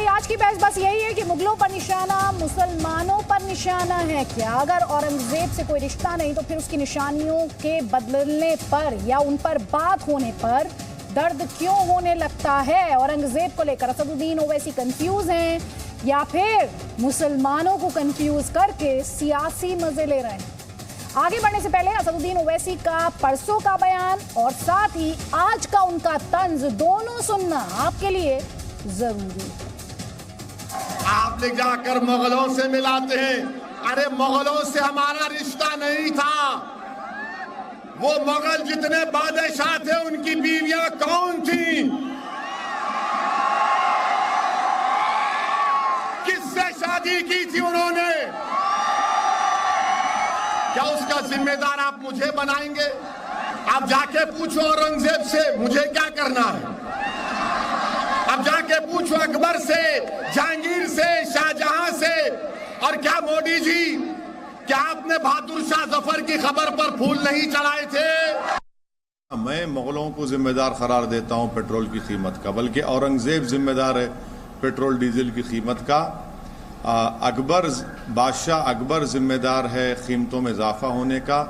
हमारी आज की बहस बस यही है कि मुगलों पर निशाना मुसलमानों पर निशाना है क्या? अगर औरंगजेब से कोई रिश्ता नहीं तो फिर उसकी निशानियों के बदलने पर या उन पर बात होने पर दर्द क्यों होने लगता है? औरंगजेब को लेकर असदुद्दीन ओवैसी कंफ्यूज हैं या फिर मुसलमानों को कंफ्यूज करके सियासी मजे ले रहे हैं? आगे बढ़ने से पहले असदुद्दीन ओवैसी का परसों का बयान और साथ ही आज का उनका तंज दोनों सुनना आपके लिए जरूरी है। आप ले जाकर मुगलों से मिलाते हैं। अरे मुगलों से हमारा रिश्ता नहीं था। वो मुगल जितने बादशाह थे उनकी बीवियां कौन थी? किससे शादी की थी उन्होंने? क्या उसका जिम्मेदार आप मुझे बनाएंगे? आप जाके पूछो औरंगजेब से मुझे क्या करना है। अब जाके पूछो अकबर से, जहांगीर से, शाहजहां से। और क्या मोदी जी, क्या आपने बहादुर शाह जफर की खबर पर फूल नहीं चढ़ाए थे? मैं मुगलों को जिम्मेदार करार देता हूं पेट्रोल की कीमत का, बल्कि औरंगजेब जिम्मेदार है पेट्रोल डीजल की कीमत का। बादशाह अकबर जिम्मेदार है कीमतों में इजाफा होने का,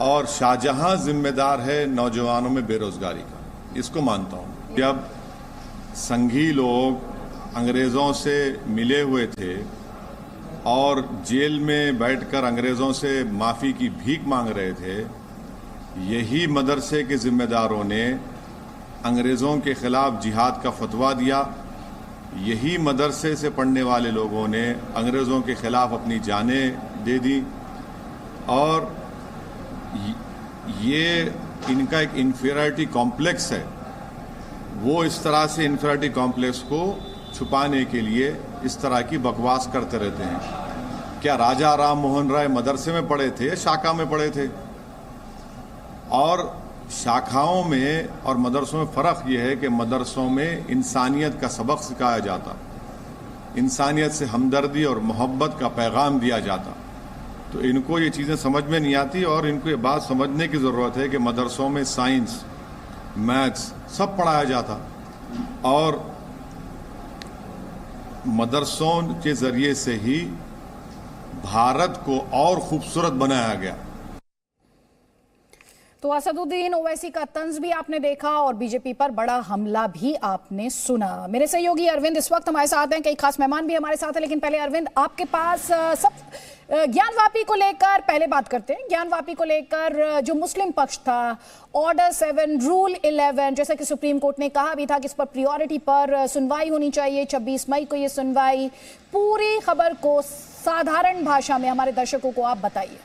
और शाहजहां जिम्मेदार है नौजवानों में बेरोजगारी का। इसको मानता हूं। जब संघी लोग अंग्रेजों से मिले हुए थे और जेल में बैठकर अंग्रेजों से माफी की भीख मांग रहे थे, यही मदरसे के जिम्मेदारों ने अंग्रेजों के खिलाफ जिहाद का फतवा दिया। यही मदरसे से पढ़ने वाले लोगों ने अंग्रेजों के खिलाफ अपनी जानें दे दी। और ये इनका एक इंफीरियरिटी कॉम्प्लेक्स है। वो इस तरह से इंफीरियरिटी कॉम्प्लेक्स को छुपाने के लिए इस तरह की बकवास करते रहते हैं। क्या राजा राम मोहन राय मदरसे में पढ़े थे, शाखा में पढ़े थे? और शाखाओं में और मदरसों में फ़र्क यह है कि मदरसों में इंसानियत का सबक सिखाया जाता, इंसानियत से हमदर्दी और मोहब्बत का पैगाम दिया जाता। तो इनको ये चीज़ें समझ में नहीं आती, और इनको ये बात समझने की ज़रूरत है कि मदरसों में साइंस, मैथ्स सब पढ़ाया जाता, और मदरसों के ज़रिए से ही भारत को और खूबसूरत बनाया गया। तो असदुद्दीन ओवैसी का तंज भी आपने देखा और बीजेपी पर बड़ा हमला भी आपने सुना। मेरे सहयोगी अरविंद इस वक्त हमारे साथ हैं, कई खास मेहमान भी हमारे साथ हैं, लेकिन पहले अरविंद आपके पास सब ज्ञानवापी को लेकर पहले बात करते हैं। ज्ञानवापी को लेकर जो मुस्लिम पक्ष था, ऑर्डर 7, रूल 11, जैसा कि सुप्रीम कोर्ट ने कहा भी था कि इस पर प्रायोरिटी पर सुनवाई होनी चाहिए, 26 मई को ये सुनवाई। पूरी खबर को साधारण भाषा में हमारे दर्शकों को आप बताइए।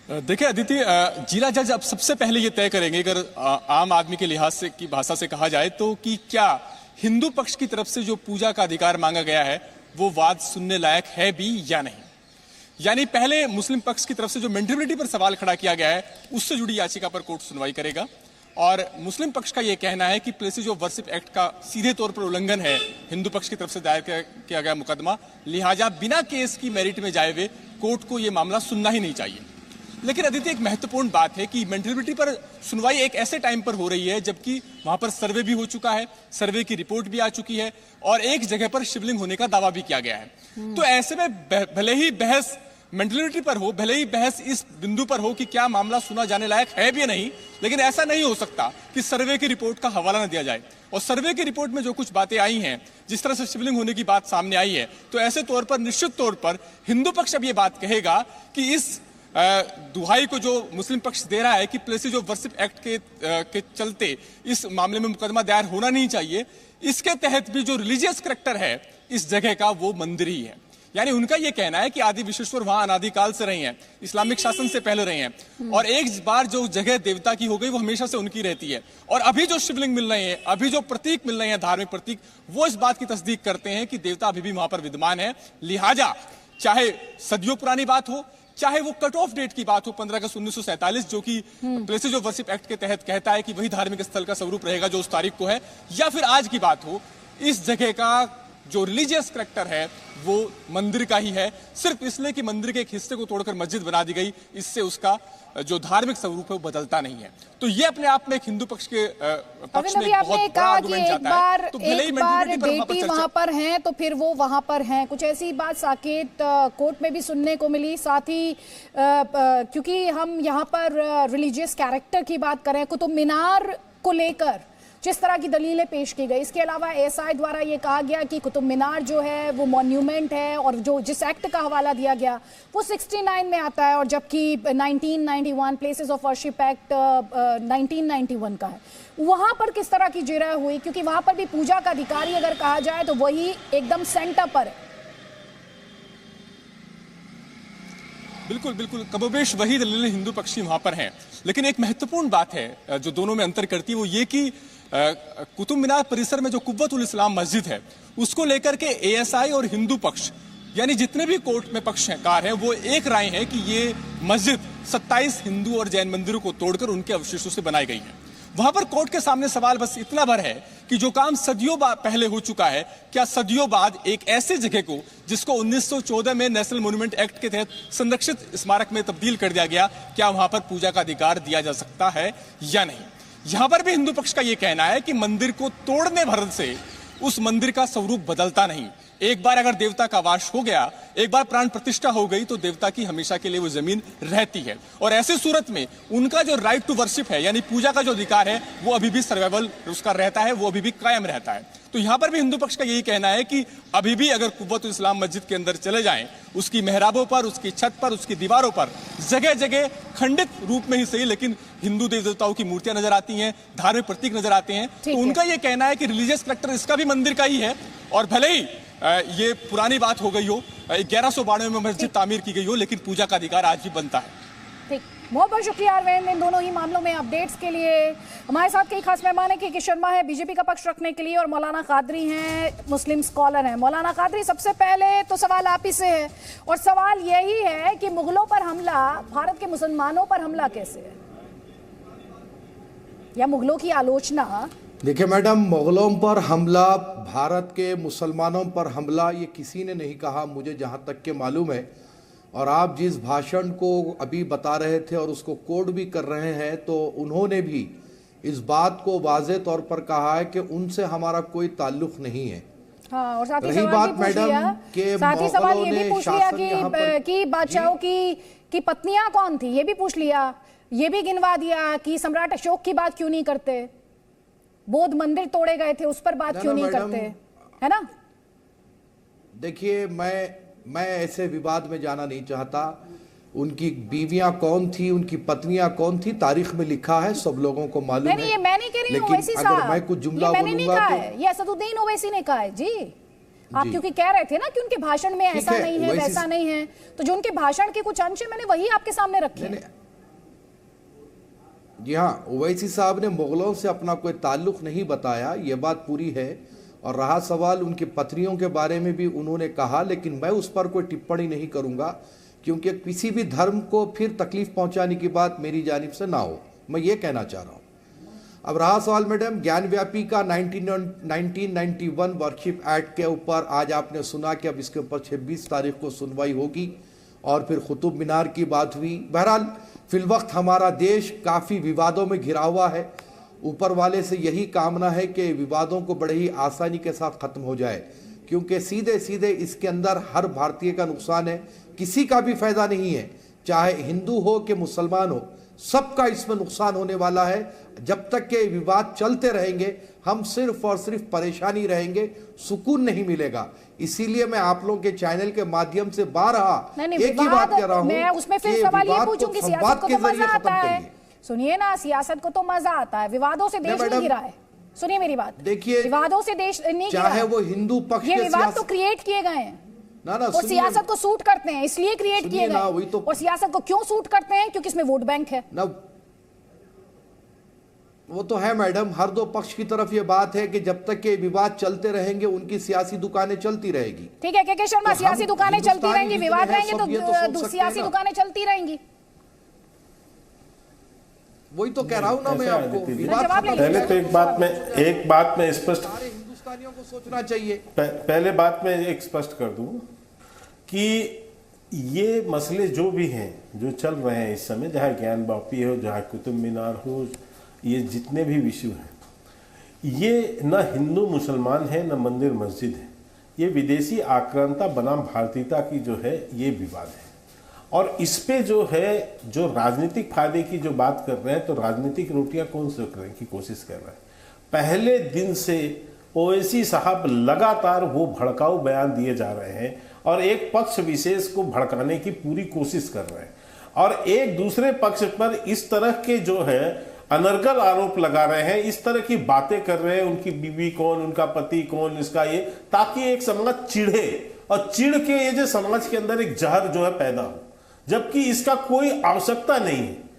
देखिए अदिति, जिला जज अब सबसे पहले ये तय करेंगे, अगर आम आदमी के लिहाज से की भाषा से कहा जाए तो, कि क्या हिंदू पक्ष की तरफ से जो पूजा का अधिकार मांगा गया है वो वाद सुनने लायक है भी या नहीं। यानी पहले मुस्लिम पक्ष की तरफ से जो मेंटेबिलिटी पर सवाल खड़ा किया गया है उससे जुड़ी याचिका पर कोर्ट सुनवाई करेगा, और मुस्लिम पक्ष का यह कहना है कि प्लेसेस ऑफ वर्शिप एक्ट का सीधे तौर पर उल्लंघन है हिंदू पक्ष की तरफ से दायर किया गया मुकदमा, लिहाजा बिना केस की मेरिट में जाए हुए कोर्ट को यह मामला सुनना ही नहीं चाहिए। लेकिन अदिति, एक महत्वपूर्ण बात है कि मेंटेबिलिटी पर सुनवाई एक ऐसे टाइम पर हो रही है जबकि वहां पर सर्वे भी हो चुका है, सर्वे की रिपोर्ट भी आ चुकी है, और एक जगह पर शिवलिंग होने का दावा भी किया गया है। तो ऐसे में भले ही बहस मेंटेबिलिटी पर हो, भले ही बहस इस बिंदु पर हो कि क्या मामला सुना जाने लायक है भी नहीं, लेकिन ऐसा नहीं हो सकता कि सर्वे की रिपोर्ट का हवाला न दिया जाए। और सर्वे की रिपोर्ट में जो कुछ बातें आई हैं, जिस तरह से शिवलिंग होने की बात सामने आई है, तो ऐसे तौर पर निश्चित तौर पर हिंदू पक्ष अब ये बात कहेगा कि इस दुहाई को जो मुस्लिम पक्ष दे रहा है कि प्लेसेस ऑफ वर्शिप एक्ट के चलते इस मामले में मुकदमा दायर होना नहीं चाहिए, इसके तहत भी जो रिलीजियस करैक्टर है इस जगह का वो मंदिर ही है। यानी उनका यह कहना है कि आदि विश्वेश्वर वहां अनादिकाल से रहे हैं, इस्लामिक शासन से पहले रहे हैं, और एक बार जो जगह देवता की हो गई वो हमेशा से उनकी रहती है। और अभी जो शिवलिंग मिल रहे हैं, अभी जो प्रतीक मिल रहे हैं, धार्मिक प्रतीक, वो इस बात की तस्दीक करते हैं कि देवता अभी भी वहां पर विद्यमान है। लिहाजा चाहे सदियों पुरानी बात हो, चाहे वो कट ऑफ डेट की बात हो 15 अगस्त 1947, जो कि प्लेसेस ऑफ वर्शिप एक्ट के तहत कहता है कि वही धार्मिक स्थल का स्वरूप रहेगा जो उस तारीख को है, या फिर आज की बात हो, इस जगह का जो रिलीजियस करैक्टर है वो मंदिर का ही है। सिर्फ इसलिए कि मंदिर के एक हिस्से को तोड़कर मस्जिद बना दी गई, इससे उसका जो धार्मिक स्वरूप है वो बदलता नहीं है। तो ये अपने आप में एक हिंदू पक्ष के पक्ष में एक बहुत बड़ा आर्गुमेंट जाता है। तो भले ही बेटी वहां पर हैं तो फिर वो वहां पर हैं, कुछ ऐसी बात साकेत कोर्ट में भी सुनने को मिली। साथ ही क्योंकि हम यहाँ पर रिलीजियस कैरेक्टर की बात करें, कुतुब मीनार को लेकर जिस तरह की दलीलें पेश की गई, इसके अलावा एएसआई द्वारा ये कहा गया कि कुतुब मीनार जो है वो मॉन्यूमेंट है और जो जिस एक्ट का हवाला दिया गया वो 69 में आता है, और जबकि 1991 प्लेसेस ऑफ वर्शिप एक्ट 1991 का है। वहां पर किस तरह की जिरह हुई, क्योंकि वहां पर भी पूजा का अधिकारी अगर कहा जाए तो वही एकदम सेंटर पर है। बिल्कुल बिल्कुल, कमोबेश वही दलीलें हिंदू पक्षी वहां पर हैं। लेकिन एक महत्वपूर्ण बात है जो दोनों में अंतर करती है, वो ये कि कुतुब मीनार परिसर में जो कुव्वतुल इस्लाम मस्जिद है उसको लेकर के एएसआई और हिंदू पक्ष यानी जितने भी कोर्ट में पक्षकार हैं वो एक राय है कि ये मस्जिद 27 हिंदू और जैन मंदिरों को तोड़कर उनके अवशेषों से बनाई गई है। वहां पर कोर्ट के सामने सवाल बस इतना भर है कि जो काम सदियों पहले हो चुका है, क्या सदियों बाद एक ऐसे जगह को जिसको 1914 में नेशनल मॉन्यूमेंट एक्ट के तहत संरक्षित स्मारक में तब्दील कर दिया गया, क्या वहां पर पूजा का अधिकार दिया जा सकता है या नहीं। यहां पर भी हिंदू पक्ष का यह कहना है कि मंदिर को तोड़ने भर से उस मंदिर का स्वरूप बदलता नहीं। एक बार अगर देवता का वास हो गया, एक बार प्राण प्रतिष्ठा हो गई तो देवता की हमेशा के लिए वो जमीन रहती है, और ऐसी सूरत में उनका जो राइट टू वर्शिप है यानी पूजा का जो अधिकार है वो अभी भी सर्वाइवल उसका रहता है, वो अभी भी कायम रहता है। तो यहां पर भी हिंदू पक्ष का यही कहना है कि अभी भी अगर कुव्वतुल इस्लाम मस्जिद के अंदर चले जाएं, उसकी मेहराबों पर, उसकी छत पर, उसकी दीवारों पर जगह जगह खंडित रूप में ही सही लेकिन हिंदू देवी देवताओं की मूर्तियां नजर आती हैं, धार्मिक प्रतीक नजर आते हैं। तो उनका यह कहना है कि रिलीजियस कैरेक्टर इसका भी मंदिर का ही है, और भले ही ये पुरानी बात हो गई हो, 1192 में मस्जिद तामीर की गई हो, लेकिन पूजा का अधिकार आज भी बनता है। ठीक, बहुत बहुत शुक्रिया अरविंद इन दोनों ही मामलों में अपडेट्स के लिए। हमारे साथ कई खास मेहमान हैं, के शर्मा है बीजेपी का पक्ष रखने के लिए, और मौलाना कादरी हैं मुस्लिम स्कॉलर हैं। मौलाना कादरी, सबसे पहले तो सवाल आप ही से है, और सवाल यही है कि मुगलों पर हमला भारत के मुसलमानों पर हमला कैसे है, या मुगलों की आलोचना। देखिए मैडम, मुगलों पर हमला, भारत के मुसलमानों पर हमला, ये किसी ने नहीं कहा मुझे जहाँ तक के मालूम है। और आप जिस भाषण को अभी बता रहे थे और उसको कोट भी कर रहे हैं, तो उन्होंने भी इस बात को वाज़े तौर पर कहा है कि उनसे हमारा कोई ताल्लुक नहीं है। हाँ, और साथ ही रही बात मैडम के सवाल ये भी पूछ लिया कि बादशाहों की पत्नियां कौन थी, ये भी पूछ लिया, ये भी गिनवा दिया कि सम्राट अशोक की बात क्यों नहीं करते, बौद्ध मंदिर तोड़े गए थे उस पर बात क्यों नहीं करते, है ना। देखिए, मैं ऐसे विवाद में जाना नहीं चाहता। उनकी बीवियां कौन थी, उनकी पत्नियां कौन थी, तारीख में लिखा है, सब लोगों को मालूम है। ये मैं नहीं कह रही हूं, लेकिन अगर मैं कुछ जुमला बोलूंगा तो ये असदुद्दीन ओवैसी ने कहा है जी। आप क्योंकि कह रहे थे ना कि उनके भाषण में ऐसा नहीं है, वैसा नहीं है, तो जो उनके भाषण के कुछ अंश है मैंने वही आपके सामने रखे हैं। जी हाँ, ओवैसी साहब ने मुगलों से अपना कोई ताल्लुक नहीं बताया, ये बात पूरी है। और रहा सवाल उनकी पत्नियों के बारे में भी उन्होंने कहा, लेकिन मैं उस पर कोई टिप्पणी नहीं करूंगा, क्योंकि किसी भी धर्म को फिर तकलीफ पहुंचाने की बात मेरी जानिब से ना हो, मैं ये कहना चाह रहा हूँ। अब रहा सवाल मैडम ज्ञानव्यापी का 1991 वर्शिप एक्ट के ऊपर, आज आपने सुना कि अब इसके ऊपर 26 तारीख को सुनवाई होगी, और फिर कुतुब मीनार की बात हुई। बहरहाल फिलवक्त हमारा देश काफ़ी विवादों में घिरा हुआ है। ऊपर वाले से यही कामना है कि विवादों को बड़े ही आसानी के साथ ख़त्म हो जाए, क्योंकि सीधे सीधे इसके अंदर हर भारतीय का नुकसान है, किसी का भी फ़ायदा नहीं है, चाहे हिंदू हो कि मुसलमान हो, सबका इसमें नुकसान होने वाला है। जब तक के विवाद चलते रहेंगे हम सिर्फ और सिर्फ परेशानी रहेंगे, सुकून नहीं मिलेगा। इसीलिए मैं आप लोगों के चैनल के माध्यम से बारहा एक ही बात कह रहा हूं, मैं उसमें फिर सवाल ये पूछूंगी, सियासत को तो मजा आता है, सुनिए ना, सियासत को तो मजा आता है, विवादों से देश नहीं गिरा है। सुनिए मेरी बात, देखिए, विवादों से देश नहीं गिरा, चाहे वो हिंदू पक्ष ये विवाद तो क्रिएट किए गए हैं ना, और सियासत को सूट करते हैं इसलिए क्रिएट किए गए। तो और सियासत को क्यों सूट करते हैं, क्योंकि इसमें वोट बैंक है ना। वो तो है मैडम, हर दो पक्ष की तरफ ये बात है कि जब तक के विवाद चलते रहेंगे उनकी सियासी दुकानें चलती रहेगी। ठीक है के शर्मा, सियासी दुकानें चलती रहेंगी, विवाद रहेंगे तो सियासी दुकानें चलती रहेंगी। वही तो कह रहा हूं ना मैं आपको। पहले तो एक बात में स्पष्ट, हिंदुस्तानियों को को सोचना चाहिए। पहले बात मैं एक स्पष्ट कर दूं कि ये मसले जो भी हैं, जो चल रहे हैं इस समय, चाहे ज्ञान वापी हो, चाहे कुतुब मीनार हो, ये जितने भी विषय हैं, ये न हिंदू मुसलमान है न मंदिर मस्जिद है, ये विदेशी आक्रांता बनाम भारतीयता की जो है ये विवाद है। और इस पे जो है, जो राजनीतिक फायदे की जो बात कर रहे हैं, तो राजनीतिक रोटियां कौन सेकने की कोशिश कर रहे हैं। पहले दिन से ओवैसी साहब लगातार वो भड़काऊ बयान दिए जा रहे हैं और एक पक्ष विशेष को भड़काने की पूरी कोशिश कर रहे हैं और एक दूसरे पक्ष पर इस तरह के जो है अनर्गल आरोप लगा रहे हैं, इस तरह की बातें कर रहे हैं, उनकी बीवी कौन, उनका पति कौन, इसका ये, ताकि एक समाज चिढ़े और चिढ़ के ये जो समाज के अंदर एक जहर जो है पैदा हो, जबकि इसका कोई आवश्यकता नहीं है।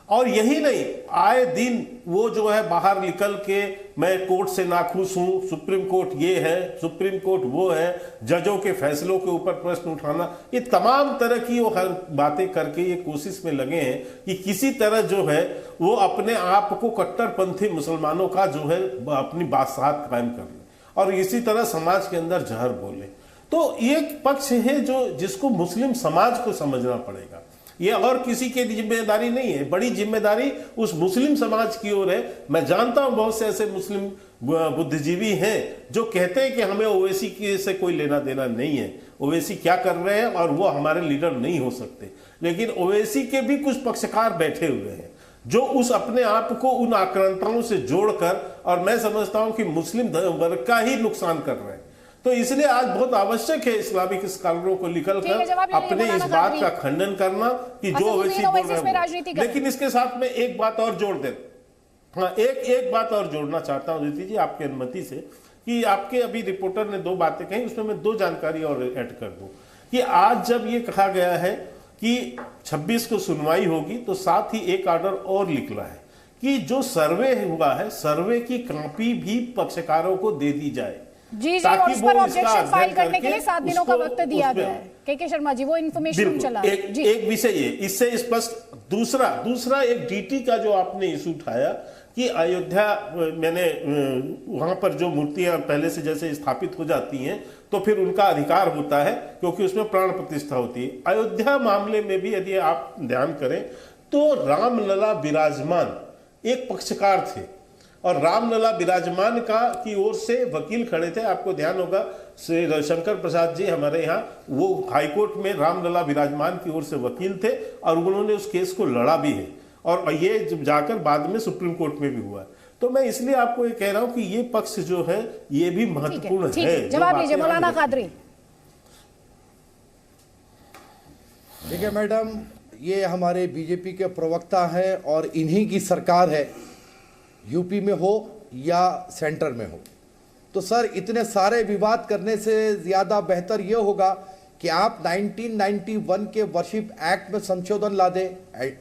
और यही नहीं, आए दिन वो जो है बाहर निकल के मैं कोर्ट से नाखुश हूं, सुप्रीम कोर्ट ये है, सुप्रीम कोर्ट वो है, जजों के फैसलों के ऊपर प्रश्न उठाना, ये तमाम तरह की वो हर बातें करके ये कोशिश में लगे हैं कि किसी तरह जो है वो अपने आप को कट्टरपंथी मुसलमानों का जो है अपनी बादशाहत कायम कर ले और इसी तरह समाज के अंदर जहर बोले। तो एक पक्ष है जो जिसको मुस्लिम समाज को समझना पड़ेगा, ये और किसी की जिम्मेदारी नहीं है, बड़ी जिम्मेदारी उस मुस्लिम समाज की ओर है। मैं जानता हूं बहुत से ऐसे मुस्लिम बुद्धिजीवी हैं जो कहते हैं कि हमें ओवैसी से कोई लेना देना नहीं है, ओवैसी क्या कर रहे हैं और वो हमारे लीडर नहीं हो सकते, लेकिन ओवैसी के भी कुछ पक्षकार बैठे हुए हैं जो उस अपने आप को उन आक्रांताओं से जोड़कर, और मैं समझता हूं कि मुस्लिम वर्ग का ही नुकसान कर रहे हैं। तो इसलिए आज बहुत आवश्यक है इस्लामिक स्कॉलरों को निकलकर अपने इस बात का खंडन करना कि जो ओवैसी बोल रहे हैं। लेकिन इसके साथ में एक बात और जोड़ दे, हाँ एक बात और जोड़ना चाहता हूं दीदी जी आपकी अनुमति से, कि आपके अभी रिपोर्टर ने दो बातें कही, उसमें मैं दो जानकारी और ऐड कर दूं कि आज जब ये कहा गया है कि 26 को सुनवाई होगी, तो साथ ही एक ऑर्डर और निकला है कि जो सर्वे हुआ है, सर्वे की कॉपी भी पक्षकारों को दे दी जाए जी, और उस पर ऑब्जेक्शन फाइल करने के लिए 7 दिनों का वक्त दिया गया है। के शर्मा जी वो इन्फॉर्मेशन चला एक विषय ये, इससे स्पष्ट दूसरा एक डीटी का जो आपने इशू उठाया कि अयोध्या, मैंने वहां पर जो मूर्तियां पहले से जैसे स्थापित हो जाती हैं तो फिर उनका अधिकार होता है क्योंकि उसमें प्राण प्रतिष्ठा होती है। अयोध्या मामले में भी यदि आप ध्यान करें तो रामलला विराजमान एक पक्षकार थे और रामलला विराजमान का की ओर से वकील खड़े थे। आपको ध्यान होगा श्री रविशंकर प्रसाद जी हमारे यहाँ, वो हाईकोर्ट में रामलला विराजमान की ओर से वकील थे और उन्होंने उस केस को लड़ा भी है और ये जब जाकर बाद में सुप्रीम कोर्ट में भी हुआ। तो मैं इसलिए आपको ये कह रहा हूं कि ये पक्ष जो है ये भी महत्वपूर्ण है। जवाब लीजिए मौलाना कादरी। देखिए मैडम, ये हमारे बीजेपी के प्रवक्ता हैं और इन्हीं की सरकार है, यूपी में हो या सेंटर में हो। तो सर इतने सारे विवाद करने से ज़्यादा बेहतर ये होगा कि आप 1991 के वर्शिप एक्ट में संशोधन ला दे,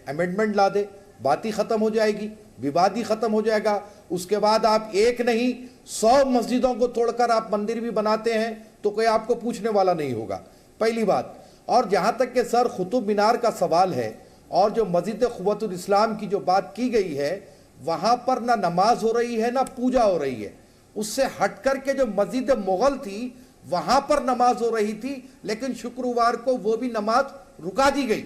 अमेंडमेंट ला दे, बात ही ख़त्म हो जाएगी, विवाद ही ख़त्म हो जाएगा। उसके बाद आप एक नहीं 100 मस्जिदों को तोड़कर आप मंदिर भी बनाते हैं तो कोई आपको पूछने वाला नहीं होगा, पहली बात। और जहाँ तक कि सर कुतुब मीनार का सवाल है और जो मस्जिद क़ुव्वतुल इस्लाम की जो बात की गई है, वहाँ पर ना नमाज हो रही है ना पूजा हो रही है। उससे हट कर के जो मस्जिद मुगल थी वहाँ पर नमाज हो रही थी, लेकिन शुक्रवार को वो भी नमाज रुका दी गई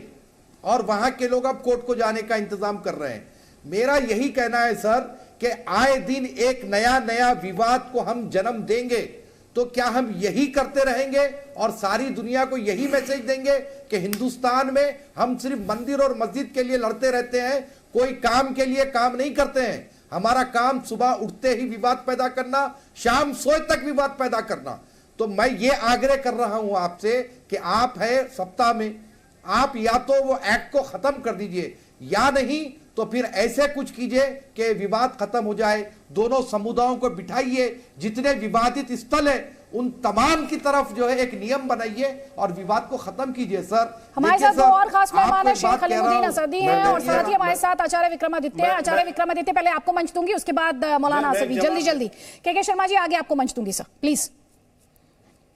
और वहाँ के लोग अब कोर्ट को जाने का इंतज़ाम कर रहे हैं। मेरा यही कहना है सर कि आए दिन एक नया विवाद को हम जन्म देंगे, तो क्या हम यही करते रहेंगे और सारी दुनिया को यही मैसेज देंगे कि हिंदुस्तान में हम सिर्फ मंदिर और मस्जिद के लिए लड़ते रहते हैं, कोई काम के लिए काम नहीं करते हैं। हमारा काम सुबह उठते ही विवाद पैदा करना, शाम सोए तक विवाद पैदा करना। तो मैं ये आग्रह कर रहा हूं आपसे कि आप है सत्ता में, आप या तो वो एक्ट को खत्म कर दीजिए या नहीं तो फिर ऐसे कुछ कीजिए कि विवाद खत्म हो जाए। दोनों समुदायों को बिठाइए, जितने विवादित स्थल है उन तमाम की तरफ जो है एक नियम बनाइए और विवाद को खत्म कीजिए। सर हमारे साथ दो और खास मेहमान है, शेख खलीमुद्दीन असदी हैं और साथ ही हमारे साथ आचार्य विक्रमादित्य हैं। आचार्य विक्रमादित्य पहले आपको मंच दूंगी, उसके बाद मौलाना असदी। जल्दी के शर्मा जी आगे आपको मंच दूंगी सर, प्लीज।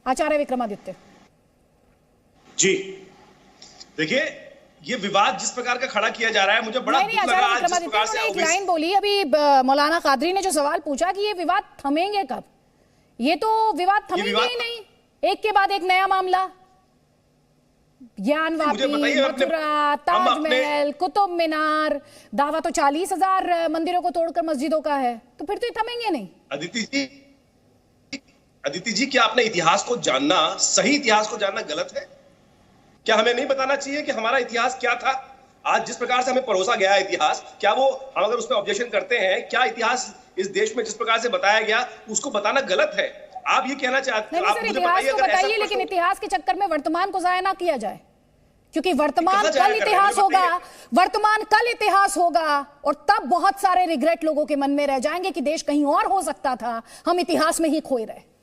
आचार्य विक्रमादित्य जी, देखिए ये विवाद जिस प्रकार का खड़ा किया जा रहा है, मुझे बड़ा दुख लगा आज जिस प्रकार से एक लाइन बोली अभी मौलाना कादरी ने जो सवाल पूछा कि ये विवाद थमेंगे कब, ये तो विवाद थमेंगे ही नहीं, एक के बाद एक नया मामला। ज्ञानवापी, मथुरा, ताजमहल, कुतुब मीनार, दावा तो 40,000 मंदिरों को तोड़कर मस्जिदों का है, तो फिर तो ये थमेंगे नहीं। अदिति जी, क्या आपने इतिहास को जानना, सही इतिहास को जानना गलत है? क्या हमें नहीं बताना चाहिए कि हमारा इतिहास क्या था? आज जिस प्रकार से हमें परोसा गया है इतिहास, क्या वो हम अगर उस पर ऑब्जेक्शन करते हैं, क्या इतिहास इस देश में जिस प्रकार से बताया गया उसको बताना गलत है? आप ये कहना चाहते हैं? नहीं सर, इतिहास को बताइए, लेकिन इतिहास के चक्कर में वर्तमान को जाया ना किया जाए, क्योंकि वर्तमान कल इतिहास होगा, वर्तमान कल इतिहास होगा, और तब बहुत सारे रिग्रेट लोगों के मन में रह जाएंगे कि देश कहीं और हो सकता था, हम इतिहास में ही खोए रहे।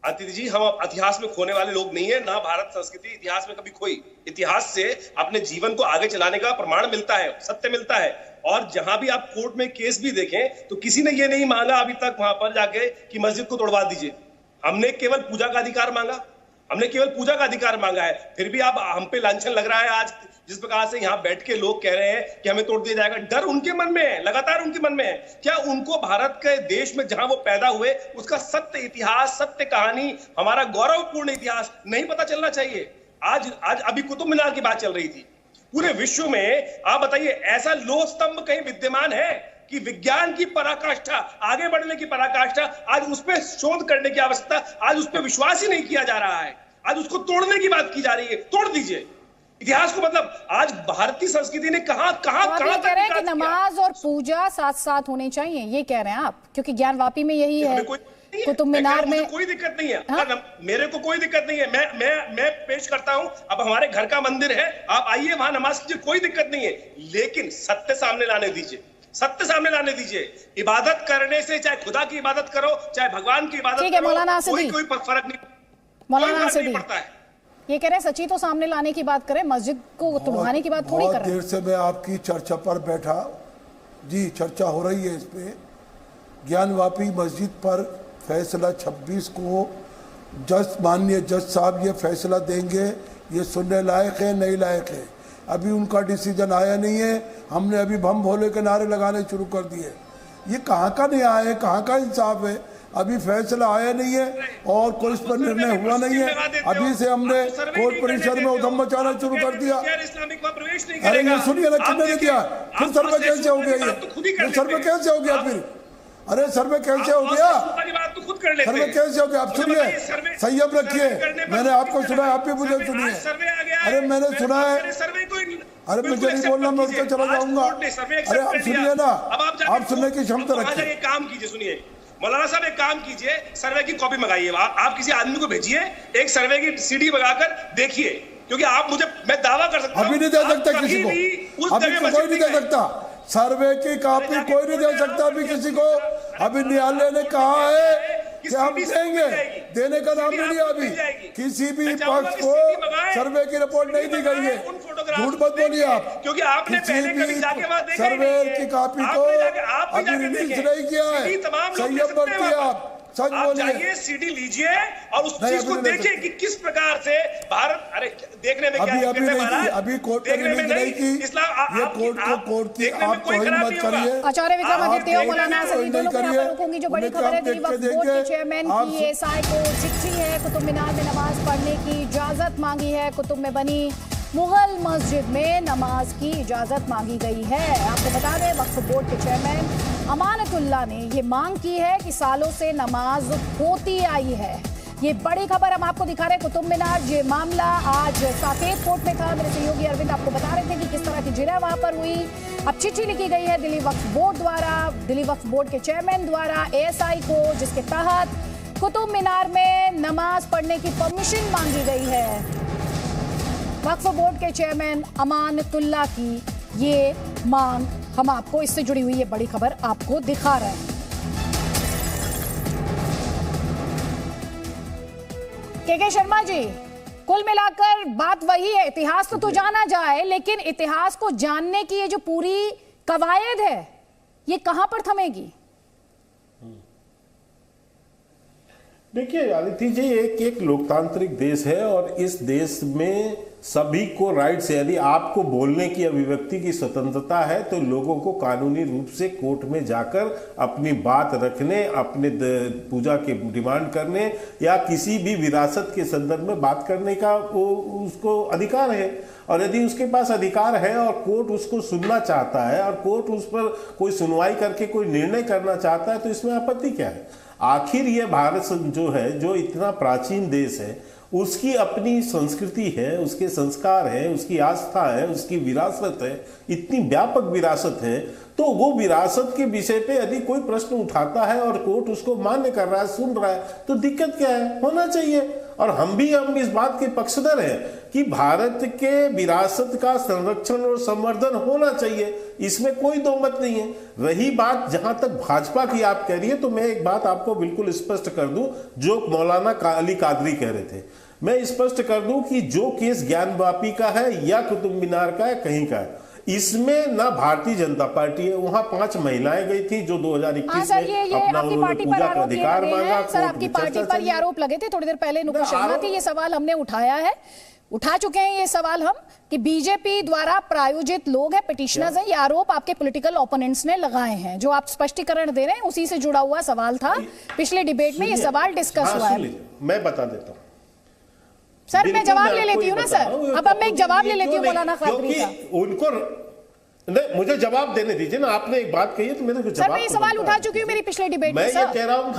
अदिति जी, हम इतिहास में खोने वाले लोग नहीं है, ना भारत संस्कृति इतिहास में कभी खोई। इतिहास से अपने जीवन को आगे चलाने का प्रमाण मिलता है, सत्य मिलता है। और जहां भी आप कोर्ट में केस भी देखें तो किसी ने ये नहीं मांगा अभी तक वहां पर जाके कि मस्जिद को तोड़वा दीजिए। हमने केवल पूजा का अधिकार मांगा, हमने केवल पूजा का अधिकार मांगा है। फिर भी आप हम पे लांछन लग रहा है आज, जिस प्रकार से यहाँ बैठ के लोग कह रहे हैं कि हमें तोड़ दिया जाएगा। डर उनके मन में है, लगातार उनके मन में है। क्या उनको भारत के देश में जहां वो पैदा हुए उसका सत्य इतिहास, सत्य कहानी, हमारा गौरवपूर्ण इतिहास नहीं पता चलना चाहिए? आज अभी कुतुब मीनार की बात चल रही थी। पूरे विश्व में आप बताइए ऐसा लोह स्तंभ कहीं विद्यमान है कि विज्ञान की पराकाष्ठा, आगे बढ़ने की पराकाष्ठा, आज उस पर शोध करने की आवश्यकता, आज उस पर विश्वास ही नहीं किया जा रहा है। आज उसको तोड़ने की बात की जा रही है। तोड़ दीजिए इतिहास को। मतलब आज भारतीय संस्कृति ने कहां कह रहे हैं कि नमाज और पूजा साथ साथ होने चाहिए, ये कह रहे हैं आप, क्योंकि ज्ञानवापी में यही है, कुतुब मीनार में कोई दिक्कत नहीं है। हाँ? मेरे को कोई दिक्कत नहीं है, मैं पेश करता हूं। अब हमारे घर का मंदिर है, आप आइए वहां नमाज कीजिए, कोई दिक्कत नहीं है, लेकिन सत्य सामने लाने दीजिए, सत्य सामने लाने दीजिए। इबादत करने से, चाहे खुदा की इबादत करो, चाहे भगवान की इबादत करो, कोई फर्क नहीं, मौलाना आसिदी पड़ता है। ये कह रहे हैं सच्ची तो सामने लाने की बात करें, मस्जिद को तोड़वाने की बात थोड़ी कर रहे हैं। देर से मैं आपकी चर्चा पर बैठा जी, चर्चा हो रही है इस पे। ज्ञानवापी मस्जिद पर फैसला 26 को माननीय जज साहब ये फैसला देंगे, ये सुनने लायक है नहीं लायक है, अभी उनका डिसीजन आया नहीं है। हमने अभी बम भोले के नारे लगाने शुरू कर दिए। ये कहाँ का न्याय है, कहाँ का इंसाफ है? अभी फैसला आया नहीं है और कोई इस पर निर्णय हुआ नहीं है, अभी से हमने कोर्ट परिसर में उधम मचाना शुरू कर दिया। अरे ये सुनिए ना, किसने ने दिया? फिर सर्वे कैसे हो गया? ये सर्वे कैसे हो गया फिर? अरे सर्वे कैसे हो गया? सर्वे कैसे हो गया? आप सुनिए, संयम रखिए, मैंने आपको सुना है, आप भी मुझे सुनिए। अरे मैंने सुना है, अरे मुझे नहीं बोलना, मैं उसको चला जाऊंगा। अरे आप सुनिए ना, आप सुनने की क्षमता रखिए। एक काम कीजिए, सुनिए मौलाना साहब, एक काम कीजिए, सर्वे की कॉपी मंगाइए, आप किसी आदमी को भेजिए, एक सर्वे की सीडी मंगाकर देखिए, क्योंकि आप मैं दावा कर सकता हूं अभी नहीं दे सकता किसी को, अभी कोई नहीं दे सकता सर्वे की कॉपी, कोई नहीं दे सकता अभी किसी को। अभी न्यायालय ने कहा है कि हम देंगे, देने का नाम नहीं लिया अभी। किसी भी पक्ष को सर्वे की रिपोर्ट नहीं दी गई है, झूठ मत बोलिए आप, क्योंकि आपने किसी भी सर्वे की कॉपी को अभी रिलीज नहीं किया है। संयम बरतिए आप, सच बोलिए। सीडी लीजिए और उस चीज को देखिए कि किस प्रकार से भारत, अरे देखने में क्या अभी नहीं, अभी कोर्ट ने रिलीज नहीं की, ये कोर्ट की आप तोहिन मत करिए। आचार्य विक्रमादित्य और मौलाना आसिदी दोनों को यहाँ पर रोकूंगी। जो बड़ी खबर है, दिल्ली वक्फ बोर्ड के चेयरमैन की एएसआई को चिट्ठी है, कुतुब मीनार में नमाज पढ़ने की इजाजत मांगी है। कुतुब में बनी मुगल मस्जिद में नमाज की इजाजत मांगी गई है। आपको बता दें, वक्फ बोर्ड के चेयरमैन अमानतुल्लाह ने ये मांग की है कि सालों से नमाज होती आई है। ये बड़ी खबर हम आपको दिखा रहे हैं। कुतुब मीनार, ये मामला आज साकेत कोर्ट में था। मेरे सहयोगी अरविंद आपको बता रहे थे कि किस तरह की जिरह वहां पर हुई। अब चिट्ठी लिखी गई है दिल्ली वक्फ बोर्ड द्वारा, दिल्ली वक्फ बोर्ड के चेयरमैन द्वारा एएसआई को, जिसके तहत कुतुब मीनार में नमाज पढ़ने की परमिशन मांगी गई है। वक्फ बोर्ड के चेयरमैन अमानतुल्लाह की ये मांग हम आपको, इससे जुड़ी हुई ये बड़ी खबर आपको दिखा रहे हैं। के शर्मा जी, कुल मिलाकर बात वही है, इतिहास तो जाना जाए, लेकिन इतिहास को जानने की ये जो पूरी कवायद है, ये कहां पर थमेगी? देखिए आदित्य जी, एक लोकतांत्रिक देश है और इस देश में सभी को राइट्स है। यदि आपको बोलने की अभिव्यक्ति की स्वतंत्रता है तो लोगों को कानूनी रूप से कोर्ट में जाकर अपनी बात रखने, अपने पूजा के डिमांड करने या किसी भी विरासत के संदर्भ में बात करने का उसको अधिकार है। और यदि उसके पास अधिकार है और कोर्ट उसको सुनना चाहता है और कोर्ट उस पर कोई सुनवाई करके कोई निर्णय करना चाहता है तो इसमें आपत्ति क्या है? आखिर ये भारत जो है, जो इतना प्राचीन देश है, उसकी अपनी संस्कृति है, उसके संस्कार है, उसकी आस्था है, उसकी विरासत है, इतनी व्यापक विरासत है। तो वो विरासत के विषय पे यदि कोई प्रश्न उठाता है और कोर्ट उसको मान्य कर रहा है, सुन रहा है, तो दिक्कत क्या है? होना चाहिए। और हम इस बात के पक्षधर हैं कि भारत के विरासत का संरक्षण और संवर्धन होना चाहिए, इसमें कोई दो मत नहीं है। रही बात जहां तक भाजपा की आप कह रही है, तो मैं एक बात आपको बिल्कुल स्पष्ट कर दूं, जो मौलाना अली कादरी कह रहे थे, मैं स्पष्ट कर दूं कि जो केस ज्ञानवापी का है या कुतुब मीनार का है, कहीं का है, इसमें ना भारतीय जनता पार्टी है। वहां 5 महिलाएं गई थी जो 2021 में अपना पूजा का अधिकार मांगा। सर, आपकी पार्टी पर ये आरोप लगे थे थोड़ी देर पहले, नुपुर शर्मा थी, ये सवाल हमने उठाया है, उठा चुके हैं ये सवाल हम, कि बीजेपी द्वारा प्रायोजित लोग हैं, पिटिशनर्स हैं, ये आरोप आपके पॉलिटिकल ओपोनेंट्स ने लगाए हैं। जो आप स्पष्टीकरण दे रहे हैं उसी से जुड़ा हुआ सवाल था, पिछले डिबेट में ये सवाल डिस्कस हुआ है। मैं बता देता हूं सर, मैं जवाब ले लेती हूँ ना सर, अब मैं एक जवाब ले लेती हूँ मौलाना कादरी का। उनको नहीं, मुझे जवाब देने दीजिए ना। आपने एक बात कही है तो मेरे को जवाब। सर, मैं ये सवाल उठा चुकी हूँ मेरी पिछले डिबेट में। मैं ये कह रहा हूँ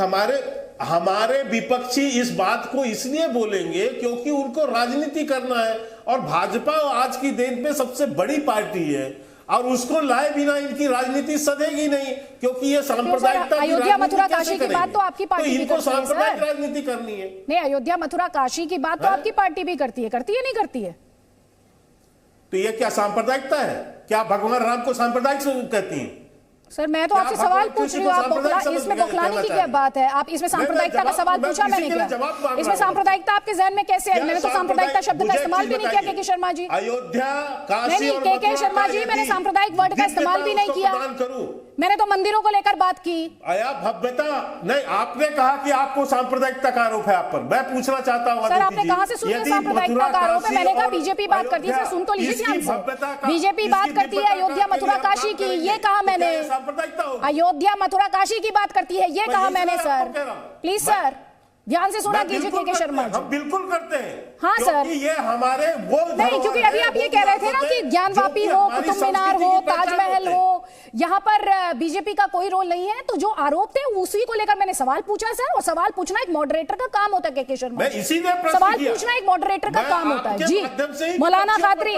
हमारे विपक्षी इस बात को इसलिए बोलेंगे क्योंकि उनको राजनीति करना है, और भाजपा आज की दिन पे सबसे बड़ी पार्टी है और उसको लाए बिना इनकी राजनीति सधेगी नहीं, क्योंकि ये सांप्रदायिकता। अयोध्या मथुरा काशी की बात तो आपकी पार्टी भी करती है। सांप्रदायिक राजनीति करनी है। नहीं, अयोध्या मथुरा काशी की बात तो आपकी पार्टी भी करती है नहीं करती है? तो ये क्या सांप्रदायिकता है? क्या भगवान राम को सांप्रदायिक कहती हैं? सर, मैं तो आपसे सवाल पूछ रही हूँ, आप इसमें बौखलाने की क्या बात है? आप इसमें सांप्रदायिकता का सवाल पूछा मैंने क्या? इसमें सांप्रदायिकता आपके जहन में कैसे आई? मैंने तो सांप्रदायिकता शब्द का इस्तेमाल भी नहीं किया के शर्मा जी। अयोध्या नहीं, के शर्मा जी, मैंने सांप्रदायिक वर्ड का इस्तेमाल भी नहीं किया, मैंने तो मंदिरों को लेकर बात की। आया भव्यता नहीं, आपने कहा कि आपको सांप्रदायिकता का आरोप है आप पर। मैं पूछना चाहता हूँ सर, आपने कहां से सुना सांप्रदायिकता का आरोप है? मैंने कहा बीजेपी बात करती है, सुन तो लीजिए ध्यान से। बीजेपी बात करती है अयोध्या मथुरा काशी की, ये कहा मैंने। अयोध्या मथुरा काशी की बात करती है, ये कहा मैंने सर। प्लीज सर, ध्यान से सुना कीजिए के शर्मा जी। हम बिल्कुल करते हैं। हाँ सर, ये हमारे वो नहीं, क्योंकि अभी आप ये कह रहे थे ना कि ज्ञानवापी हो, कुतुब मीनार हो, ताजमहल हो, यहाँ पर बीजेपी का कोई रोल नहीं है। तो जो आरोप थे उसी को लेकर मैंने सवाल पूछा सर, और सवाल पूछना एक मॉडरेटर का काम होता है के शर्मा। सवाल पूछना एक मॉडरेटर का काम होता है जी। मौलाना कादरी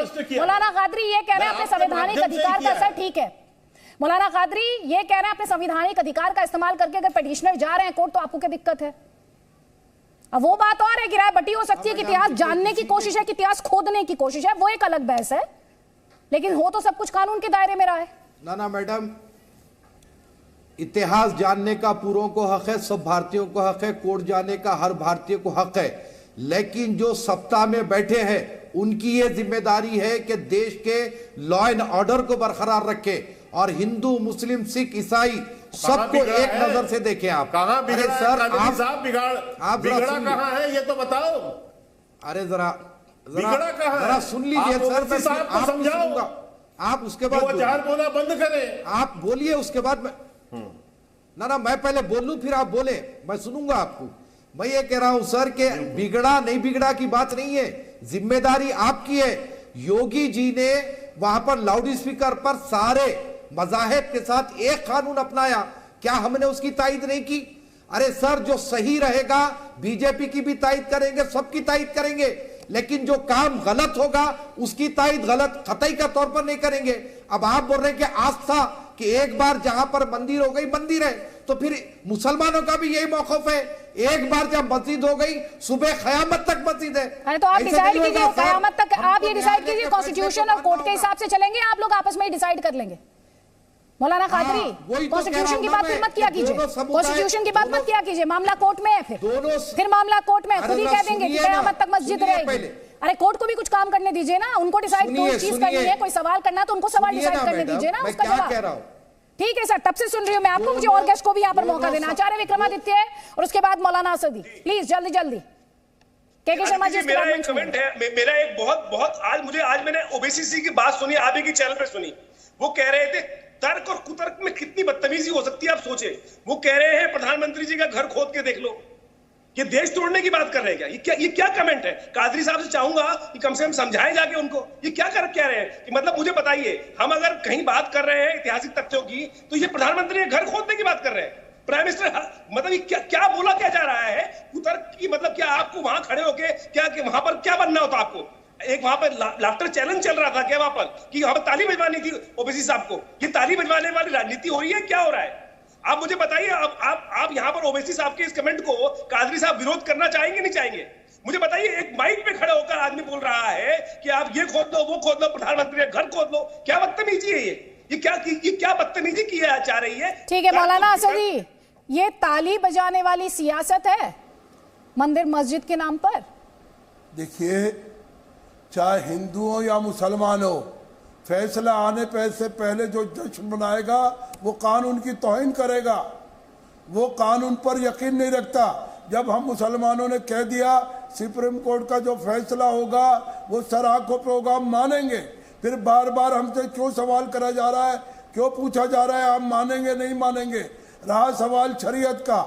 ये कह रहे हैं अपने संवैधानिक अधिकार का, सर ठीक है, मौलाना कादरी ये कह रहे हैं अपने संवैधानिक अधिकार का इस्तेमाल करके अगर पिटिशनर जा रहे हैं कोर्ट, तो आपको क्या दिक्कत है? अब वो बात और है कि राय बटी हो सकती है कि इतिहास जानने की कोशिश है कि इतिहास खोदने की कोशिश है, वो एक अलग बहस है, लेकिन हो तो सब कुछ कानून के दायरे में रहा है ना मैडम। इतिहास जानने का पूरों को हक है, सब भारतीयों को हक है, कोर्ट जाने का हर भारतीय को हक है, लेकिन जो सत्ता में बैठे हैं उनकी ये जिम्मेदारी है कि देश के लॉ एंड ऑर्डर को बरकरार रखे और हिंदू, मुस्लिम, सिख, ईसाई सबको एक नजर से देखें। आप कहां बिगड़ा सर? आप बिगड़ा कहां है ये तो बताओ। अरे जरा सुन लीजिए सर, मैं आपको समझाऊंगा, आप उसके बाद बोलना बंद करें। आप बोलिए, उसके बाद मैं ना मैं पहले बोल लूं फिर आप बोले, मैं सुनूंगा आपको। मैं ये कह रहा हूं सर कि बिगड़ा नहीं बिगड़ा की बात नहीं है, जिम्मेदारी आपकी है। योगी जी ने वहां पर लाउड स्पीकर पर सारे मजाहिब के साथ एक कानून अपनाया, क्या हमने उसकी तायद नहीं की? अरे सर, जो सही रहेगा बीजेपी की भी तायद करेंगे, सबकी तायद करेंगे, लेकिन जो काम गलत होगा उसकी तायद गलत कतई का तौर पर नहीं करेंगे। अब आप बोल रहे हैं कि आस्था कि एक बार जहां पर मंदिर हो गई मंदिर है, तो फिर मुसलमानों का भी यही मौकफ है, एक बार जब मस्जिद हो गई सुबह क़यामत तक मस्जिद है। अरे तो आप डिसाइड कीजिए क़यामत तक, आप ये डिसाइड कीजिए कॉन्स्टिट्यूशन और कोर्ट के हिसाब से चलेंगे, आप लोग आपस में ही डिसाइड कर लेंगे। मौलाना कादरी, कॉन्स्टिट्यूशन की बात फिर मत किया कीजिए, कॉन्स्टिट्यूशन की बात मत किया कीजिए, मामला कोर्ट में है, फिर मामला कोर्ट में खुद ही कह देंगे कि क़यामत तक मस्जिद रहेगी। अरे कोर्ट को भी कुछ काम करने दीजिए ना, उनको डिसाइड कोई चीज करनी है, कोई सवाल करना तो उनको सवाल डिसाइड करने दीजिए ना, उसका जवाब। ठीक है सर, तब से सुन रही हूँ मैं आपको, मुझे और गेस्ट को भी यहाँ पर मौका देना। आचार्य विक्रमादित्य और उसके बाद मौलाना असदी, प्लीज जल्दी जल्दी। के शर्मा जी, मेरा एक कमेंट है, मेरा एक बहुत आज मैंने ओबीसी की बात सुनी, आप ही की चैनल पे सुनी। वो कह रहे थे तर्क और कुतर्क में कितनी बदतमीजी हो सकती है, आप सोचे। वो कह रहे हैं प्रधानमंत्री जी का घर खोद के देख लो। ये देश तोड़ने की बात कर रहे हैं क्या? ये क्या कमेंट है? कादरी साहब से चाहूंगा कि कम से कम समझाएं जाके उनको, ये क्या कह रहे हैं कि मतलब मुझे बताइए, हम अगर कहीं बात कर रहे हैं ऐतिहासिक तथ्यों की, तो ये प्रधानमंत्री घर खोदने की बात कर रहे हैं। प्राइम मिनिस्टर मतलब ये क्या बोला क्या जा रहा है? कुतर्क की मतलब क्या आपको वहां खड़े होके क्या वहां पर क्या बनना होता आपको? एक वहां पर लाफ्टर चैलेंज चल रहा था क्या वहां पर कि वहां पर ताली बजवानी थी ओबीसी साहब को? ये ताली बजवाने वाली राजनीति हो रही है, क्या हो रहा है? आप मुझे बताइए, आप यहाँ पर ओवैसी साहब के इस कमेंट को कादरी साहब विरोध करना चाहेंगे नहीं चाहेंगे? मुझे बताइए, एक माइक पे खड़े होकर आदमी बोल रहा है कि आप ये खोद लो, वो खोद लो, प्रधानमंत्री घर खोद लो। क्या बदतमीजी है ये क्या बदतमीजी की जा रही है? ठीक है मौलाना असदी, ये ताली बजाने वाली सियासत है मंदिर मस्जिद के नाम पर? देखिए, चाहे हिंदू हो या मुसलमान हो, फैसला आने से पहले जो जश्न मनाएगा वो कानून की तौहीन करेगा, वो कानून पर यकीन नहीं रखता। जब हम मुसलमानों ने कह दिया सुप्रीम कोर्ट का जो फैसला होगा वो सर आंखों पे होगा, हम मानेंगे। फिर बार बार हमसे क्यों सवाल करा जा रहा है, क्यों पूछा जा रहा है हम मानेंगे नहीं मानेंगे? रहा सवाल शरीयत का,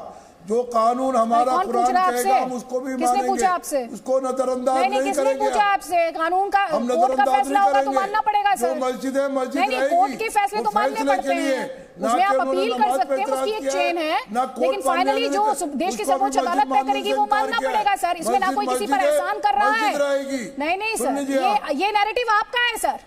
जो कानून हमारा कुरान कहेगा हम उसको भी मानेंगे, उसको नजरअंदाज नहीं करेंगे। पूछा आपसे कानून का, हम कोर्ट का नजरअंदाज फैसला नहीं होगा तो मानना पड़ेगा सर। मस्जिद है, मस्जिद नहीं, कोर्ट के फैसले तो मानने पड़ते हैं, उसमें आप अपील कर सकते हैं, उसकी एक चेन है, लेकिन फाइनली जो देश की सर्वोच्च अदालत तय करेगी वो मानना पड़ेगा सर। इसमें ना कोई किसी पर एहसान कर रहा है। नहीं सर, ये नैरेटिव आपका है सर,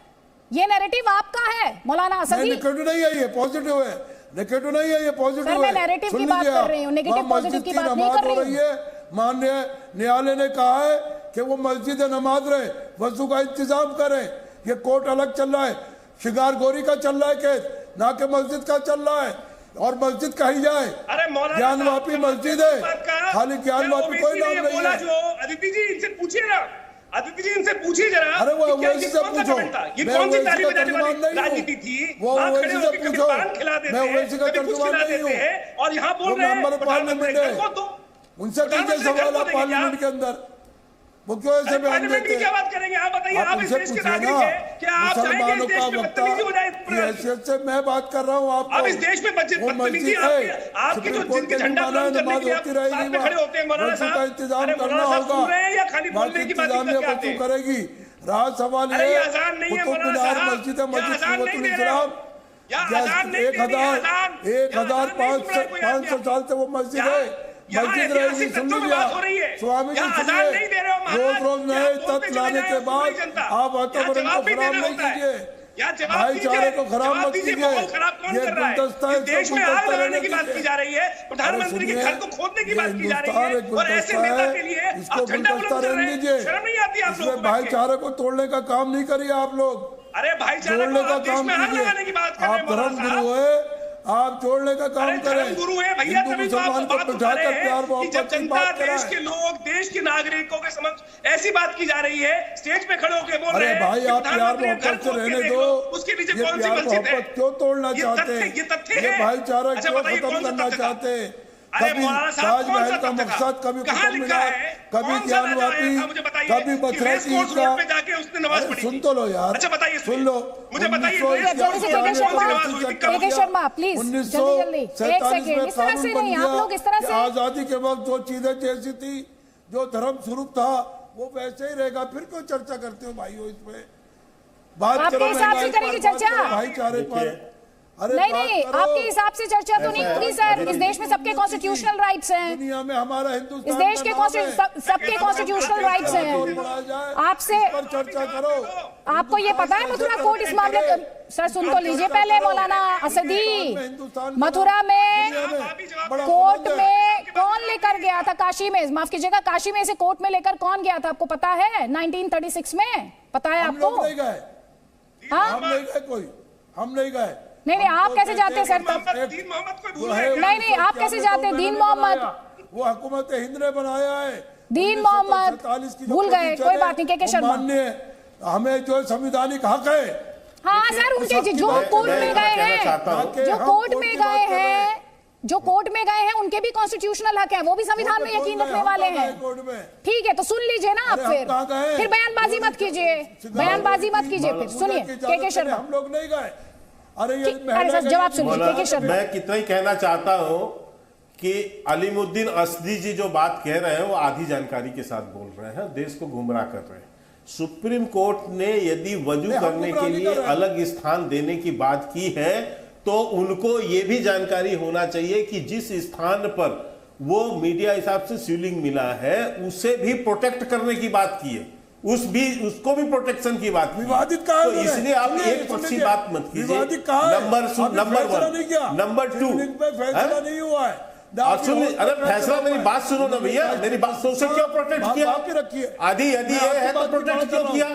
ये नैरेटिव आपका है मौलाना असदी। नहीं है, ये पॉजिटिव है, नेगेटिव नहीं है, ये पॉजिटिव है। मैं नैरेटिव की बात कर रही हूं, नेगेटिव पॉजिटिव की बात नहीं कर रही हूं। माननीय न्यायालय ने कहा है कि वो मस्जिद नमाज रहे, वजू का इंतजाम करें। ये कोर्ट अलग चल रहा है, शिकार गोरी का चल रहा है केस, ना कि मस्जिद का चल रहा है। और मस्जिद कही जाए, ज्ञानवापी मस्जिद है, खाली ज्ञानवापी कोई नाम नहीं है। अदिति जी इनसे पूछिए ना, अदिति जी इनसे पूछिए जरा। अरे वो ओवैसी से पूछो, ये कौन सी ताली बजाने वाली राजनीति थी? वो ओवैसी से पूछो, मैं ओवैसी का तर्जुमान नहीं हूँ। और यहाँ बोल रहे हैं पार्लियामेंट है, उनसे कीजिए सवाल आप पार्लियामेंट के अंदर, वो क्यों ऐसे बयान देते हैं? क्या बात करेंगे आप बताइए, आप इस देश के नागरिक हैं, क्या आप चाहेंगे इस देश में बदतमीजी हो जाए? हैसियत से मैं बात कर रहा हूँ आपको। अब इस देश में बदतमीजी आपकी जो जिनके झंडा बुलंद करने के लिए आप साथ में खड़े होते हैं मौलाना साहब, का इंतजाम करना होगा या खाली बोलने की बात करेगी? राज सवाल है, कुतुब मीनार मस्जिद है, मस्जिद इस्लाम 1500 साल से वो मस्जिद है, मस्जिद रहेगी। सुन लीजिए स्वामी जी, सुनिए, रोज नए तत्व लाने के बाद आप वातावरण को खराब नहीं कीजिए, भाईचारे को खराब मत कीजिए। ये गुलदस्ता है, देश में आग लगाने की बात की जा रही है, प्रधानमंत्री के घर को खोदने की बात की जा रही है, और ऐसे नेता के लिए इसको गुलदस्ता रहने दीजिए। शर्म नहीं आती आप लोगों को? भाईचारे को तोड़ने का काम नहीं करिए आप लोग, अरे भाईचारे जोड़ने का काम कीजिए। आप धर्म गुरु है, आप जोड़ने का काम करें। गुरु है भैया, तभी तो आप बात बिठाकर प्यार कि जब जनता, देश के लोग, देश के नागरिकों के समक्ष ऐसी बात की जा रही है, स्टेज पे खड़े होकर बोल रहे हैं, अरे भाई आप प्यार मोहब्बत से रहने दो, उसके पीछे ये कौन सी प्यार मस्जिद है? मोहब्बत क्यों तोड़ना चाहते हैं? ये तथ्य है, ये भाईचारा अच्छा क्यों बताइए, खत्म कौन सा करना तथ्य? चाहते हैं? अरे कभी मौलाना साहब, कौन ताजमहल सा का तथ्य मकसद, कभी कहाँ कुतुब लिखा मीनार, है? कभी कौन सा ज्ञानवापी, मुझे बताइए कभी कि बथरा रेस कोर्स रोड पे जाके उसने नमाज पढ़ी। सुन तो लो यार, अच्छा बताइए, सुन लो, मुझे बताइए, के शर्मा प्लीज, 1947 में कानून बन गया, आजादी के वक्त जो चीजें जैसी थी, जो धर्म स्वरूप था वो वैसे ही रहेगा। फिर क्यों चर्चा करते हो भाइयों इसमें? बात करो भाईचारे पर। अरे नहीं, आपके हिसाब से चर्चा तो नहीं होगी सर। इस देश में सबके कॉन्स्टिट्यूशनल राइट्स हैं, दुनिया में हमारा हिंदुस्तान, इस देश के सबके कॉन्स्टिट्यूशनल राइट्स हैं। आपसे चर्चा करो। आपको ये पता है मथुरा कोर्ट इस मामले में? सर सुन तो लीजिए पहले मौलाना असदी, मथुरा में कोर्ट में कौन लेकर गया था? काशी में, माफ कीजिएगा, काशी में इसे कोर्ट में लेकर कौन गया था आपको पता है? 1936 में, पता है आपको? हम नहीं गए, हम नहीं गए, कोई हम नहीं गए। नहीं, आप कैसे जाते हैं सर? नहीं, आप कैसे जाते हैं? दीन मोहम्मद, वो हुकूमत हिंद ने बनाया है, दीन मोहम्मद भूल गए, कोई बात नहीं। के शर्मा, हमें जो संविधानिक हक है, हाँ सर, उनके जो कोर्ट में गए हैं, जो कोर्ट में गए हैं, जो कोर्ट में गए हैं उनके भी कॉन्स्टिट्यूशनल हक है, वो भी संविधान में यकीन रखने वाले हैं। ठीक है, तो सुन लीजिए ना आप, फिर बयानबाजी मत कीजिए, बयानबाजी मत कीजिए, फिर सुनिए के शर्मा। हम लोग नहीं गए। अरे सर जवाब सुनिए के शर्मा। मैं कितना ही कहना चाहता हूं कि अलीमुद्दीन असदी जी जो बात कह रहे हैं वो आधी जानकारी के साथ बोल रहे हैं, देश को गुमराह कर रहे हैं। सुप्रीम कोर्ट ने यदि वजू करने के लिए अलग स्थान देने की बात की है तो उनको यह भी जानकारी होना चाहिए कि जिस स्थान पर वो मीडिया हिसाब से सीलिंग मिला है उसे भी प्रोटेक्ट करने की बात की है, उसको भी प्रोटेक्शन की बात विवादित तो इसलिए आप एक पक्षी बात मत कीजिए। नंबर 1, नंबर 2 फैसला नहीं हुआ है। आप सुनिए, अरे फैसला, मेरी बात सुनो ना भैया, मेरी बात सुन से क्यों प्रोटेक्ट किया? आदि यदि ये है तो प्रोटेक्ट क्यों किया?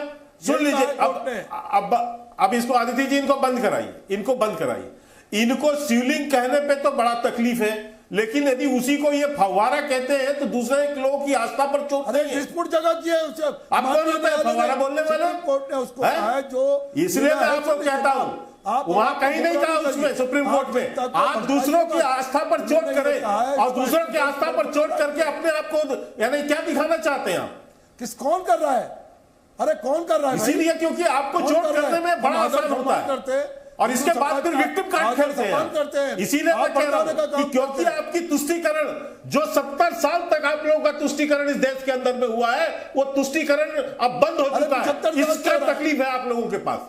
सुन लीजिए, अब इसको आदित्य जी इनको बंद कराइए, इनको बंद कराइए। इनको सीलिंग कहने पे तो बड़ा तकलीफ है, लेकिन यदि उसी को ये फव्वारा कहते हैं तो दूसरे लोगों की आस्था पर चोट नहीं है। डिस्प्यूट जगह की है उसे। आप कौन होता है फव्वारा बोलने वाले? कोर्ट ने उसको कहा जो, इसलिए मैं आपको कहता हूं वहां कहीं नहीं कहा उसमें सुप्रीम कोर्ट में आप दूसरों की आस्था पर चोट करें और दूसरों की आस्था पर चोट करके अपने आप को यानी क्या दिखाना चाहते हैं आप? कौन कर रहा है? अरे कौन कर रहा है? इसीलिए क्योंकि आपको चोट करने में बड़ा आसान होता है और इसके बाद फिर विक्टिम कार्ड खेलते हैं। इसीलिए मैं कह रहा हूं कि क्योंकि आपकी तुष्टीकरण जो 70 साल तक आप लोगों का तुष्टीकरण इस देश के अंदर में हुआ है वो तुष्टीकरण अब बंद हो चुका है। इसका तकलीफ है आप लोगों के पास,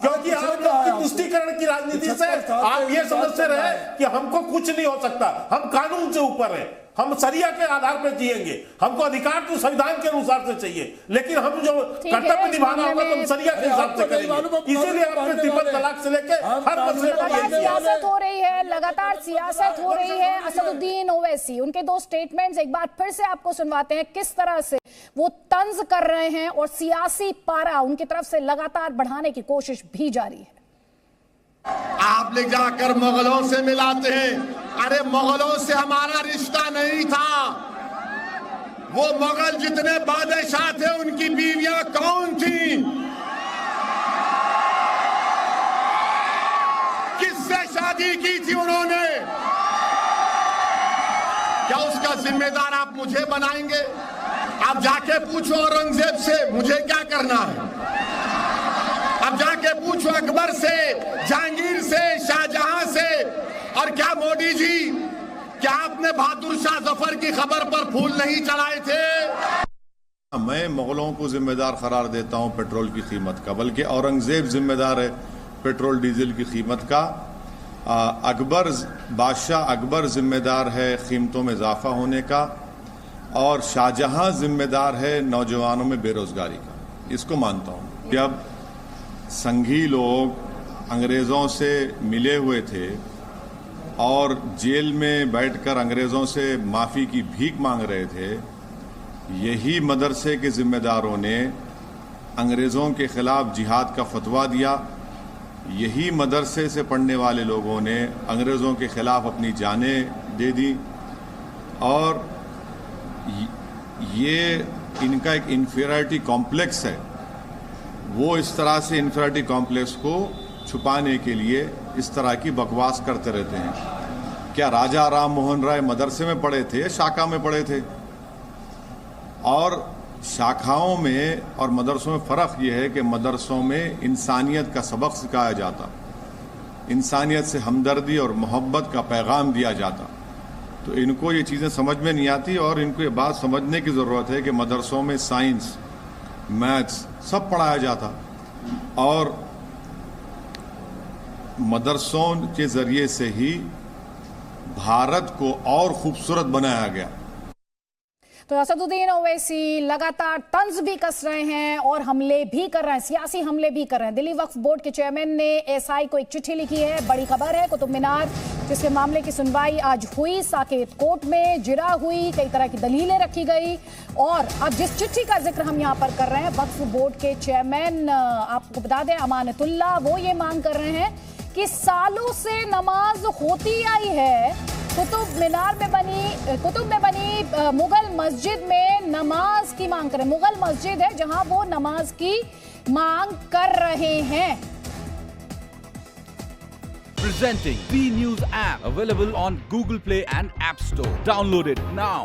क्योंकि आप लोग की तुष्टीकरण की राजनीति से आप ये समझते रहे कि हमको कुछ नहीं हो सकता, हम कानून से ऊपर हैं, हम शरिया के आधार पर जिएंगे, हमको अधिकार तो संविधान के अनुसार से चाहिए, लेकिन हम जो कर्तव्य निभाना होगा तो हम शरिया के हिसाब से करेंगे। इसीलिए आपने ट्रिपल तलाक से लेके हर मसले पर सियासत हो रही है, लगातार सियासत हो रही है। असदुद्दीन ओवैसी, उनके 2 स्टेटमेंट्स एक बार फिर से आपको सुनवाते हैं, किस तरह से वो तंज कर रहे हैं और सियासी पारा उनकी तरफ से लगातार बढ़ाने की कोशिश भी जारी है। आप ले जाकर मुगलों से मिलाते हैं। अरे मुगलों से हमारा रिश्ता नहीं था, वो मुगल जितने बादशाह थे उनकी बीवियां कौन थी, किससे शादी की थी उन्होंने? क्या उसका जिम्मेदार आप मुझे बनाएंगे? आप जाके पूछो औरंगजेब से मुझे क्या करना है, अब जाके पूछो अकबर से, जहांगीर से, शाहजहां से। और क्या मोदी जी, क्या आपने बहादुर शाह जफर की खबर पर फूल नहीं चढ़ाए थे? मैं मुगलों को जिम्मेदार करार देता हूं पेट्रोल की कीमत का, बल्कि औरंगजेब जिम्मेदार है पेट्रोल डीजल की कीमत का। बादशाह अकबर जिम्मेदार है कीमतों में इजाफा होने का, और शाहजहां जिम्मेदार है नौजवानों में बेरोजगारी का। इसको मानता हूं। जब संघी लोग अंग्रेज़ों से मिले हुए थे और जेल में बैठकर अंग्रेज़ों से माफ़ी की भीख मांग रहे थे, यही मदरसे के जिम्मेदारों ने अंग्रेज़ों के ख़िलाफ़ जिहाद का फतवा दिया। यही मदरसे से पढ़ने वाले लोगों ने अंग्रेज़ों के ख़िलाफ़ अपनी जानें दे दी, और ये इनका एक इन्फीरियरिटी कॉम्प्लेक्स है। वो इस तरह से इन्फीरियरिटी कॉम्प्लेक्स को छुपाने के लिए इस तरह की बकवास करते रहते हैं। क्या राजा राम मोहन राय मदरसे में पढ़े थे, शाखा में पढ़े थे? और शाखाओं में और मदरसों में फ़र्क यह है कि मदरसों में इंसानियत का सबक सिखाया जाता, इंसानियत से हमदर्दी और मोहब्बत का पैगाम दिया जाता। तो इनको ये चीज़ें समझ में नहीं आती, और इनको ये बात समझने की ज़रूरत है कि मदरसों में साइंस, मैथ्स सब पढ़ाया जाता, और मदरसों के ज़रिए से ही भारत को और खूबसूरत बनाया गया। तो असदुद्दीन ओवैसी लगातार तंज भी कस रहे हैं और हमले भी कर रहे हैं, सियासी हमले भी कर रहे हैं। दिल्ली वक्फ बोर्ड के चेयरमैन ने एसआई को एक चिट्ठी लिखी है। बड़ी खबर है, कुतुब मीनार जिसके मामले की सुनवाई आज हुई, साकेत कोर्ट में जिरा हुई, कई तरह की दलीलें रखी गई। और अब जिस चिट्ठी का जिक्र हम यहाँ पर कर रहे हैं, वक्फ बोर्ड के चेयरमैन आपको बता दें अमानतुल्लाह, वो ये मांग कर रहे हैं कि सालों से नमाज होती आई है, कुतुब में बनी मुगल मस्जिद में नमाज की मांग करें। मुगल मस्जिद है जहां वो नमाज की मांग कर रहे हैं। Presenting B News app, available on Google Play and App Store. Download it now.